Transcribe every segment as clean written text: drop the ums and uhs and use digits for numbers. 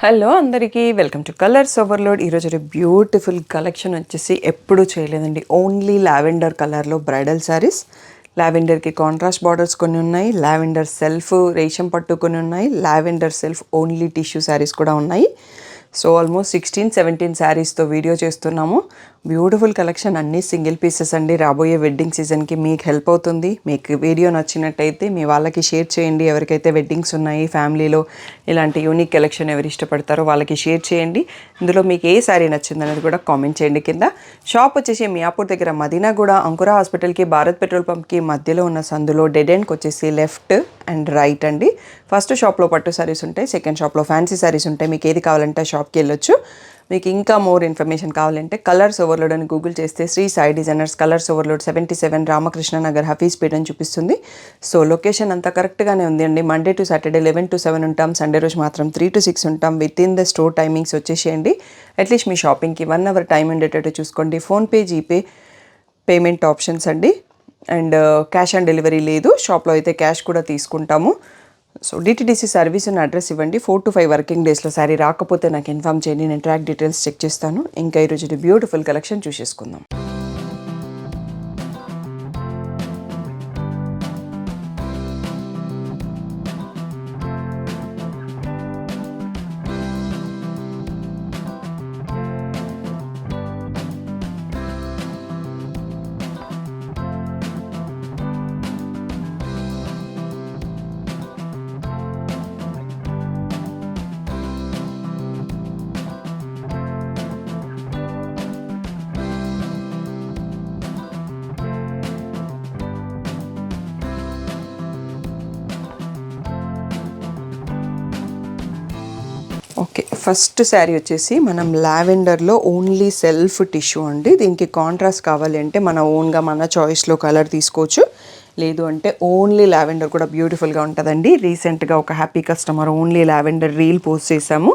Hello అందరికీ welcome to colours overload. ఈరోజు beautiful collection వచ్చేసి ఎప్పుడూ చేయలేదండి. ఓన్లీ లావెండర్ కలర్లో బ్రైడల్ శారీస్. లావెండర్కి కాంట్రాస్ట్ బార్డర్స్ కొన్ని ఉన్నాయి, లావెండర్ సెల్ఫ్ రేషం పట్టు కొన్ని ఉన్నాయి, lavender self only tissue saris కూడా ఉన్నాయి. సో ఆల్మోస్ట్ 16-17 శారీస్తో వీడియో చేస్తున్నాము. బ్యూటిఫుల్ కలెక్షన్, అన్నీ సింగిల్ పీసెస్ అండి. రాబోయే వెడ్డింగ్ సీజన్కి మీకు హెల్ప్ అవుతుంది. మీకు వీడియో నచ్చినట్టయితే మీ వాళ్ళకి షేర్ చేయండి. ఎవరికైతే వెడ్డింగ్స్ ఉన్నాయి ఫ్యామిలీలో, ఇలాంటి యూనిక్ కలెక్షన్ ఎవరు ఇష్టపడతారో వాళ్ళకి షేర్ చేయండి. ఇందులో మీకు ఏ శారీ నచ్చింది అనేది కూడా కామెంట్ చేయండి కింద. షాప్ వచ్చేసి మియాపూర్ దగ్గర మదీనాగూడ అంకుర హాస్పిటల్కి భారత్ పెట్రోల్ పంప్కి మధ్యలో ఉన్న సందులో డెడ్ ఎండ్కి వచ్చేసి లెఫ్ట్ అండ్ రైట్ అండి. ఫస్ట్ షాప్లో పట్టు శారీస్ ఉంటాయి, సెకండ్ షాప్లో ఫ్యాన్సీ శారీస్ ఉంటాయి. మీకు ఏది కావాలంటే షాప్కి వెళ్ళొచ్చు. మీకు ఇంకా మోర్ ఇన్ఫర్మేషన్ కావాలంటే కలర్స్ ఓవర్లోడ్ అని గూగుల్ చేస్తే Shri Sai designers colours overload 77 Ramakrishna Nagar Hafeezpet అని చూపిస్తుంది. సో లొకేషన్ అంతా కరెక్ట్గానే ఉంది అండి. మండే టు సాటర్డే 11 to 7 ఉంటాం, సండే రోజు మాత్రం 3 to 6 ఉంటాం. With in the store timings వచ్చేసేయండి. అట్లీస్ట్ మీ షాపింగ్కి 1 hour టైం ఉండేటట్టు చూసుకోండి. ఫోన్పే, జీపే పేమెంట్ ఆప్షన్స్ అండి. అండ్ క్యాష్ ఆన్ డెలివరీ లేదు, షాప్లో అయితే క్యాష్ కూడా తీసుకుంటాము. సో డిటిడిసి సర్వీస్ ఉన్న అడ్రస్ ఇవ్వండి. 4 to 5 వర్కింగ్ డేస్లో శారీ రాకపోతే నాకు ఇన్ఫామ్ చేయండి, నేను ట్రాక్ డీటెయిల్స్ చెక్ చేస్తాను. ఇంకా ఈరోజు బ్యూటిఫుల్ కలెక్షన్ చూసేసుకుందాం. ఓకే, ఫస్ట్ శారీ వచ్చేసి మనం లావెండర్లో ఓన్లీ సెల్ఫ్ టిష్యూ అండి. దీనికి కాంట్రాస్ట్ కావాలి అంటే మన ఓన్గా మన చాయిస్లో కలర్ తీసుకోవచ్చు. లేదు అంటే ఓన్లీ లావెండర్ కూడా బ్యూటిఫుల్గా ఉంటుందండి. రీసెంట్గా ఒక happy customer only lavender reel post చేశాము.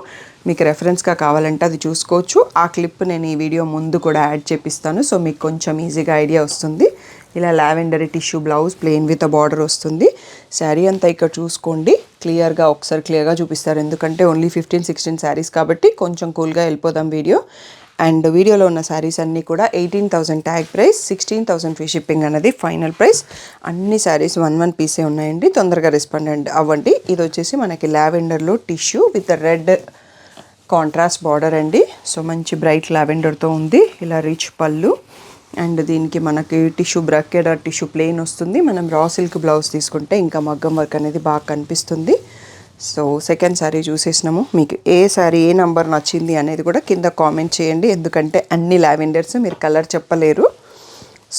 మీకు రెఫరెన్స్గా కావాలంటే అది చూసుకోవచ్చు. ఆ క్లిప్ నేను ఈ వీడియో ముందు కూడా యాడ్ చేపిస్తాను. సో మీకు కొంచెం ఈజీగా ఐడియా వస్తుంది. ఇలా lavender tissue blouse plain with border వస్తుంది. శారీ అంతా ఇక్కడ చూసుకోండి, ఒకసారి క్లియర్గా చూపిస్తారు. ఎందుకంటే ఓన్లీ 15-16 శారీస్ కాబట్టి కొంచెం కూల్గా వెళ్ళిపోదాం వీడియో. అండ్ వీడియోలో ఉన్న శారీస్ అన్నీ కూడా 18,000 ట్యాగ్ ప్రైస్, 16,000 ఫ్రీ షిప్పింగ్ అనేది ఫైనల్ ప్రైస్. అన్ని శారీస్ 1 పీసే ఉన్నాయండి. తొందరగా రెస్పాండ్ అవ్వండి. ఇది వచ్చేసి మనకి లావెండర్లో tissue with red contrast border అండి. సో మంచి బ్రైట్ లావెండర్తో ఉంది. ఇలా రిచ్ పళ్ళు అండ్ దీనికి మనకి tissue bracket or tissue plain వస్తుంది. మనం రా సిల్క్ బ్లౌజ్ తీసుకుంటే ఇంకా మగ్గం వర్క్ అనేది బాగా కనిపిస్తుంది. సో సెకండ్ శారీ చూసేసినాము. మీకు ఏ శారీ ఏ నెంబర్ నచ్చింది అనేది కూడా కింద కామెంట్ చేయండి. ఎందుకంటే అన్ని లావెండర్స్ మీరు కలర్ చెప్పలేరు.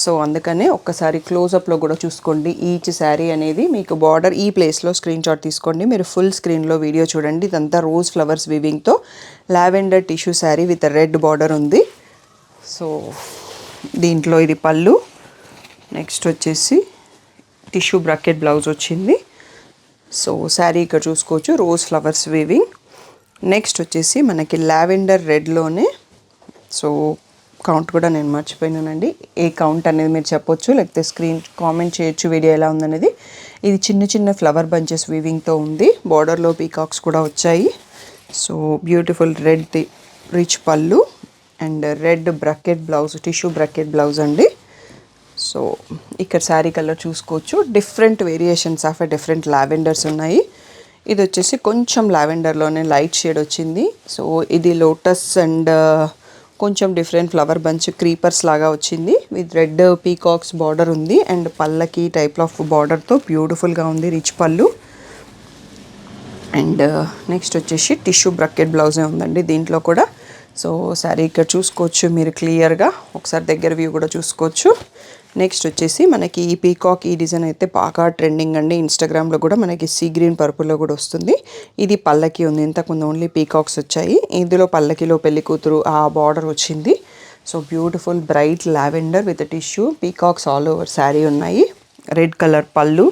సో అందుకనే ఒక్కసారి క్లోజప్లో కూడా చూసుకోండి. ఈచ్ శారీ అనేది మీకు బార్డర్ ఈ ప్లేస్లో స్క్రీన్ షాట్ తీసుకోండి. మీరు ఫుల్ స్క్రీన్లో వీడియో చూడండి. ఇదంతా రోజ్ ఫ్లవర్స్ వీవింగ్తో lavender tissue sari with red border ఉంది. సో దీంట్లో ఇది పళ్ళు. నెక్స్ట్ వచ్చేసి టిష్యూ బ్రాకెట్ బ్లౌజ్ వచ్చింది. సో శారీ ఇక్కడ చూసుకోవచ్చు, రోజ్ ఫ్లవర్స్ వీవింగ్. నెక్స్ట్ వచ్చేసి మనకి లావెండర్ రెడ్లోనే, సో కౌంట్ కూడా నేను మర్చిపోయినానండి. ఏ కౌంట్ అనేది మీరు చెప్పొచ్చు, లేకపోతే స్క్రీన్ కామెంట్ చేయొచ్చు వీడియో ఎలా ఉందనేది. ఇది చిన్న చిన్న ఫ్లవర్ బంచెస్ వీవింగ్తో ఉంది. బార్డర్లో పీకాక్స్ కూడా వచ్చాయి. So beautiful red rich pallu and red bracket blouse, tissue bracket blouse అండి. సో ఇక్కడ శారీ కలర్ చూసుకోవచ్చు. Different variations of different lavenders ఉన్నాయి. ఇది వచ్చేసి కొంచెం లావెండర్లోనే లైట్ షేడ్ వచ్చింది. సో ఇది లోటస్ అండ్ కొంచెం డిఫరెంట్ ఫ్లవర్ బంచ్ క్రీపర్స్ లాగా వచ్చింది. విత్ రెడ్ పీకాక్స్ బార్డర్ ఉంది అండ్ పళ్ళకి టైప్ ఆఫ్ బార్డర్తో బ్యూటిఫుల్గా ఉంది రిచ్ పళ్ళు. అండ్ నెక్స్ట్ వచ్చేసి టిష్యూ బ్రాకెట్ బ్లౌజే ఉందండి దీంట్లో కూడా. సో శారీ ఇక్కడ చూసుకోవచ్చు మీరు క్లియర్గా, ఒకసారి దగ్గర వ్యూ కూడా చూసుకోవచ్చు. నెక్స్ట్ వచ్చేసి మనకి ఈ పీకాక్ ఈ డిజైన్ అయితే బాగా ట్రెండింగ్ అండి. ఇన్స్టాగ్రామ్లో కూడా మనకి సీ గ్రీన్ పర్పుల్లో కూడా వస్తుంది. ఇది పల్లకి ఉంది. ఇంతకుముందు ఓన్లీ పీకాక్స్ వచ్చాయి. ఇందులో పల్లకిలో పెళ్లి కూతురు ఆ బార్డర్ వచ్చింది. So beautiful bright lavender with tissue peacocks all over sari ఉన్నాయి. రెడ్ కలర్ పళ్ళు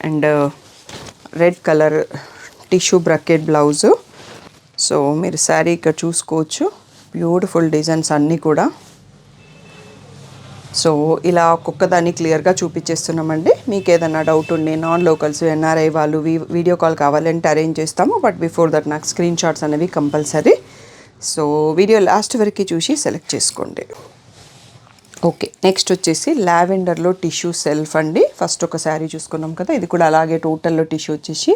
and red colour tissue bracket blouse. So మీరు శారీ ఇక్కడ చూసుకోవచ్చు. బ్యూటిఫుల్ డిజైన్స్ అన్నీ కూడా. సో ఇలా ఒక్కొక్క దాన్ని క్లియర్గా చూపించేస్తున్నామండి. మీకు ఏదైనా డౌట్ ఉండి నాన్ లోకల్స్ ఎన్ఆర్ఐ వాళ్ళు వీడియో కాల్ కావాలంటే అరేంజ్ చేస్తాము. బట్ బిఫోర్ దట్ నాకు స్క్రీన్ షాట్స్ అనేవి కంపల్సరీ. సో వీడియో లాస్ట్ వరకు చూసి సెలెక్ట్ చేసుకోండి. ఓకే, నెక్స్ట్ వచ్చేసి లావెండర్లో టిష్యూ సెల్ఫ్ అండి. ఫస్ట్ ఒక శారీ చూసుకున్నాం కదా, ఇది కూడా అలాగే టోటల్లో టిష్యూ వచ్చేసి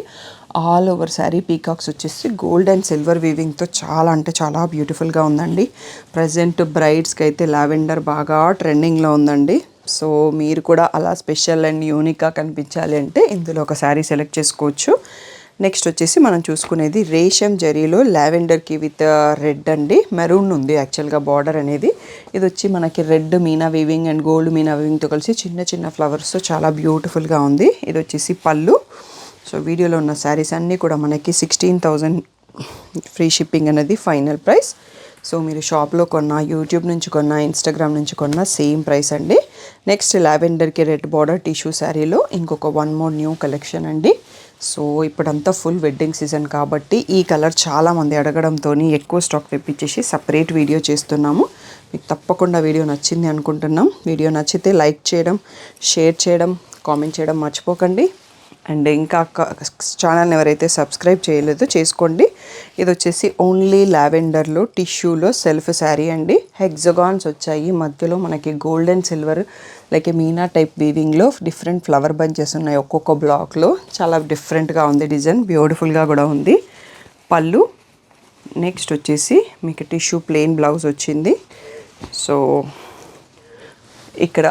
ఆల్ ఓవర్ శారీ పీకాక్స్ వచ్చేసి గోల్డ్ అండ్ సిల్వర్ వీవింగ్తో చాలా అంటే చాలా బ్యూటిఫుల్గా ఉందండి. ప్రజెంట్ బ్రైడ్స్కి అయితే లావెండర్ బాగా ట్రెండింగ్లో ఉందండి. సో మీరు కూడా అలా స్పెషల్ అండ్ యూనిక్గా కనిపించాలి అంటే ఇందులో ఒక శారీ సెలెక్ట్ చేసుకోవచ్చు. నెక్స్ట్ వచ్చేసి మనం చూసుకునేది రేషం జరీలో లావెండర్కి విత్ రెడ్ అండి. మెరూన్ ఉంది యాక్చువల్గా బార్డర్ అనేది. ఇది వచ్చి మనకి రెడ్ మీనా వీవింగ్ అండ్ గోల్డ్ మీనా వీవింగ్తో కలిసి చిన్న చిన్న ఫ్లవర్స్తో చాలా బ్యూటిఫుల్గా ఉంది. ఇది వచ్చేసి పళ్ళు. సో వీడియోలో ఉన్న శారీస్ అన్నీ కూడా మనకి 16,000 ఫ్రీ షిప్పింగ్ అనేది ఫైనల్ ప్రైస్. సో మీరు షాప్లో కొన్నా, యూట్యూబ్ నుంచి కొన్నా, ఇన్స్టాగ్రామ్ నుంచి కొన్నా సేమ్ ప్రైస్ అండి. నెక్స్ట్ లావెండర్కి రెడ్ బార్డర్ టిష్యూ శారీలో ఇంకొక వన్ మోర్ న్యూ కలెక్షన్ అండి. సో ఇప్పుడంతా ఫుల్ వెడ్డింగ్ సీజన్ కాబట్టి ఈ కలర్ చాలామంది అడగడంతో ఎక్కువ స్టాక్ తెప్పించేసి సపరేట్ వీడియో చేస్తున్నాము. మీకు తప్పకుండా వీడియో నచ్చింది అనుకుంటున్నాం. వీడియో నచ్చితే లైక్ చేయడం, షేర్ చేయడం, కామెంట్ చేయడం మర్చిపోకండి. అండ్ ఇంకా ఛానల్ని ఎవరైతే సబ్స్క్రైబ్ చేయలేదో చేసుకోండి. ఇది వచ్చేసి ఓన్లీ లావెండర్లో టిష్యూలో సెల్ఫ్ శారీ అండి. హెగ్జగాన్స్ వచ్చాయి, మధ్యలో మనకి గోల్డ్ అండ్ సిల్వర్ లైక్ మీనా టైప్ వీవింగ్లో డిఫరెంట్ ఫ్లవర్ బంచెస్ ఉన్నాయి ఒక్కొక్క బ్లాక్లో. చాలా డిఫరెంట్గా ఉంది డిజైన్, బ్యూటిఫుల్గా కూడా ఉంది. పళ్ళు. నెక్స్ట్ వచ్చేసి మీకు టిష్యూ ప్లెయిన్ బ్లౌజ్ వచ్చింది. సో ఇక్కడ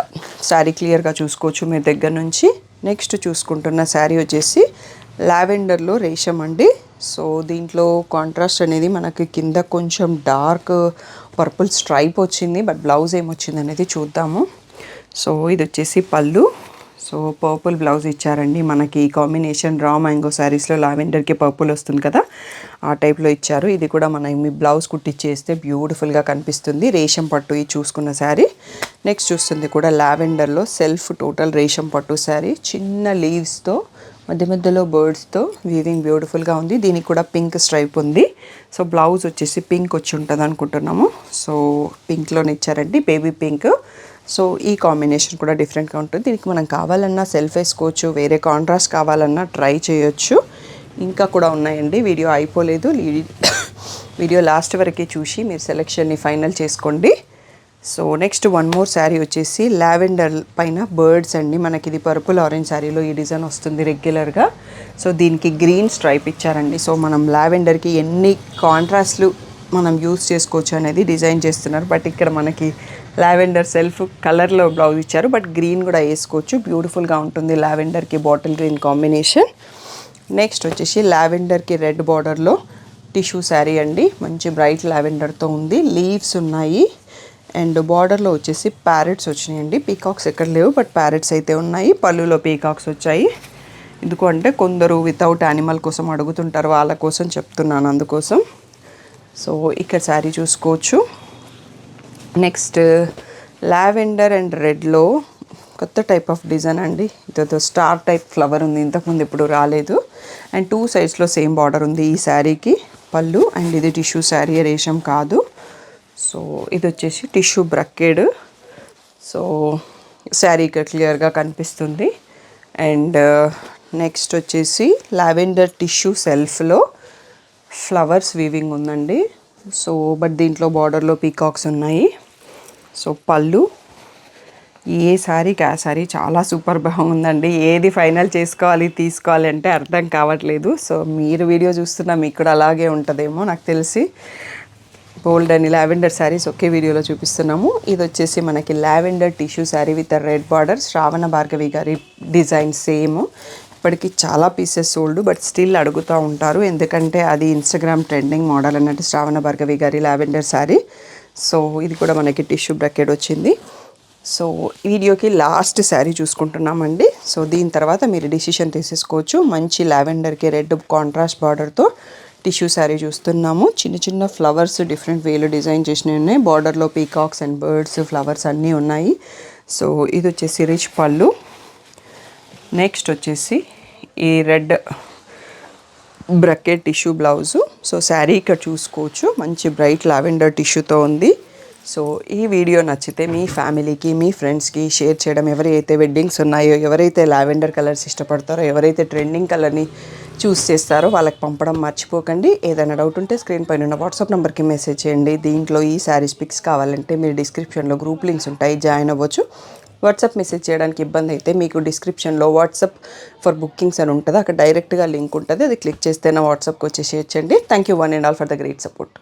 శారీ క్లియర్గా చూసుకోవచ్చు మీ దగ్గర నుంచి. నెక్స్ట్ చూసుకుంటున్న శారీ వచ్చేసి లావెండర్లో రేషం అండి. సో దీంట్లో కాంట్రాస్ట్ అనేది మనకి కింద కొంచెం డార్క్ పర్పుల్ స్ట్రైప్ వచ్చింది. బట్ బ్లౌజ్ ఏమొచ్చింది అనేది చూద్దాము. సో ఇది వచ్చేసి పళ్ళు. సో పర్పుల్ బ్లౌజ్ ఇచ్చారండి మనకి. కాంబినేషన్ రా మ్యాంగో శారీస్లో లావెండర్కి పర్పుల్ వస్తుంది కదా, ఆ టైప్లో ఇచ్చారు. ఇది కూడా మనం మీ బ్లౌజ్ కుట్టిచ్చేస్తే బ్యూటిఫుల్గా కనిపిస్తుంది. రేషం పట్టు ఇది చూసుకున్న శారీ. నెక్స్ట్ చూస్తుంది కూడా లావెండర్లో సెల్ఫ్ టోటల్ రేషం పట్టు శారీ. చిన్న లీవ్స్తో మధ్య మధ్యలో బర్డ్స్తో వీవింగ్ బ్యూటిఫుల్గా ఉంది. దీనికి కూడా పింక్ స్ట్రైప్ ఉంది. సో బ్లౌజ్ వచ్చేసి పింక్ వచ్చి ఉంటుంది అనుకుంటున్నాము. సో పింక్లోనే ఇచ్చారండి, బేబీ పింక్. సో ఈ కాంబినేషన్ కూడా డిఫరెంట్గా ఉంటుంది. దీనికి మనం కావాలన్నా సెల్ఫ్ వేసుకోవచ్చు, వేరే కాంట్రాస్ట్ కావాలన్నా ట్రై చేయొచ్చు. ఇంకా కూడా ఉన్నాయండి, వీడియో అయిపోలేదు. వీడియో లాస్ట్ వరకే చూసి మీరు సెలెక్షన్ని ఫైనల్ చేసుకోండి. So next one more sari వచ్చేసి లావెండర్ పైన బర్డ్స్ అండి. మనకి ఇది పర్పుల్ ఆరెంజ్ శారీలో ఈ డిజైన్ వస్తుంది రెగ్యులర్గా. సో దీనికి గ్రీన్ స్ట్రైప్ ఇచ్చారండి. సో మనం లావెండర్కి ఎన్ని కాంట్రాస్ట్లు మనం యూస్ చేసుకోవచ్చు అనేది డిజైన్ చేస్తున్నారు. బట్ ఇక్కడ మనకి లావెండర్ సెల్ఫ్ కలర్లో బ్లౌజ్ ఇచ్చారు, బట్ గ్రీన్ కూడా వేసుకోవచ్చు. బ్యూటిఫుల్గా ఉంటుంది లావెండర్కి బాటిల్ గ్రీన్ కాంబినేషన్. నెక్స్ట్ వచ్చేసి లావెండర్కి రెడ్ బార్డర్లో టిష్యూ శారీ అండి. మంచి బ్రైట్ లావెండర్తో ఉంది. లీవ్స్ ఉన్నాయి అండ్ బార్డర్లో వచ్చేసి ప్యారెట్స్ వచ్చినాయండి. పీకాక్స్ ఎక్కడ లేవు, బట్ ప్యారెట్స్ అయితే ఉన్నాయి. పళ్ళులో పీకాక్స్ వచ్చాయి. ఎందుకు అంటే కొందరు వితౌట్ యానిమల్ కోసం అడుగుతుంటారు, వాళ్ళ కోసం చెప్తున్నాను, అందుకోసం. సో ఇక్కడ శారీ చూసుకోవచ్చు. నెక్స్ట్ లావెండర్ అండ్ రెడ్లో కొత్త టైప్ ఆఫ్ డిజైన్ అండి. ఇదో స్టార్ టైప్ ఫ్లవర్ ఉంది, ఇంతకుముందు ఎప్పుడు రాలేదు. అండ్ 2 సైడ్స్లో సేమ్ బార్డర్ ఉంది ఈ శారీకి. పళ్ళు. అండ్ ఇది టిష్యూ శారీ, రేషం కాదు. సో ఇది వచ్చేసి టిష్యూ బ్రక్కెడ్. సో శారీ ఇక్కడ క్లియర్గా కనిపిస్తుంది. అండ్ నెక్స్ట్ వచ్చేసి లావెండర్ టిష్యూ సెల్ఫ్లో ఫ్లవర్స్ వీవింగ్ ఉందండి. సో బట్ దీంట్లో బార్డర్లో పీకాక్స్ ఉన్నాయి. సో పళ్ళు. ఏ శారీకి ఆ శారీ చాలా సూపర్ బాగుందండి. ఏది ఫైనల్ చేసుకోవాలి తీసుకోవాలి అంటే అర్థం కావట్లేదు. సో మీరు వీడియో చూస్తున్నా మీకు కూడా అలాగే ఉంటుందేమో నాకు తెలిసి. బోల్డ్ అని లావెండర్ శారీస్ ఒకే వీడియోలో చూపిస్తున్నాము. ఇది వచ్చేసి మనకి lavender tissue sari with red border. Shravana Bhargavi గారి డిజైన్ సేమ్. ఇప్పటికి చాలా పీసెస్ సోల్డ్, బట్ స్టిల్ అడుగుతూ ఉంటారు, ఎందుకంటే అది ఇన్స్టాగ్రామ్ ట్రెండింగ్ మోడల్ అన్నట్టు శ్రావణ భార్గవి గారి లావెండర్ శారీ. సో ఇది కూడా మనకి టిష్యూ బ్రకెట్ వచ్చింది. సో వీడియోకి లాస్ట్ శారీ చూసుకుంటున్నామండి. సో దీని తర్వాత మీరు డిసిషన్ తీసేసుకోవచ్చు. మంచి లావెండర్కి రెడ్ కాంట్రాస్ట్ బార్డర్తో టిష్యూ శారీ చూస్తున్నాము. చిన్న చిన్న ఫ్లవర్స్ డిఫరెంట్ వేలు డిజైన్ చేసినవి ఉన్నాయి. బార్డర్లో పీకాక్స్ అండ్ బర్డ్స్ ఫ్లవర్స్ అన్నీ ఉన్నాయి. సో ఇది వచ్చేసి రిచ్ పళ్ళు. నెక్స్ట్ వచ్చేసి ఈ red bracket tissue blouse. So sari ఇక్కడ చూసుకోవచ్చు, మంచి బ్రైట్ లావెండర్ టిష్యూతో ఉంది. సో ఈ వీడియో నచ్చితే మీ ఫ్యామిలీకి మీ ఫ్రెండ్స్కి షేర్ చేయడం, ఎవరైతే వెడ్డింగ్స్ ఉన్నాయో, ఎవరైతే లావెండర్ కలర్స్ ఇష్టపడతారో, ఎవరైతే ట్రెండింగ్ కలర్ని చూస్ చేస్తారో వాళ్ళకి పంపడం మర్చిపోకండి. ఏదైనా డౌట్ ఉంటే స్క్రీన్ పైన ఉన్న వాట్సాప్ నెంబర్కి మెసేజ్ చేయండి. దీంట్లో ఈ శారీస్ పిక్స్ కావాలంటే మీరు డిస్క్రిప్షన్లో గ్రూప్ లింక్స్ ఉంటాయి, జాయిన్ అవ్వచ్చు. వాట్సాప్ మెసేజ్ చేయడానికి ఇబ్బంది అయితే మీకు డిస్క్రిప్షన్లో వాట్సాప్ ఫర్ బుకింగ్స్ అని ఉంటుంది, అక్కడ డైరెక్ట్గా లింక్ ఉంటుంది, అది క్లిక్ చేస్తే నా వాట్సాప్కి వచ్చి షేర్ చేయండి. Thank you one and all for the great support.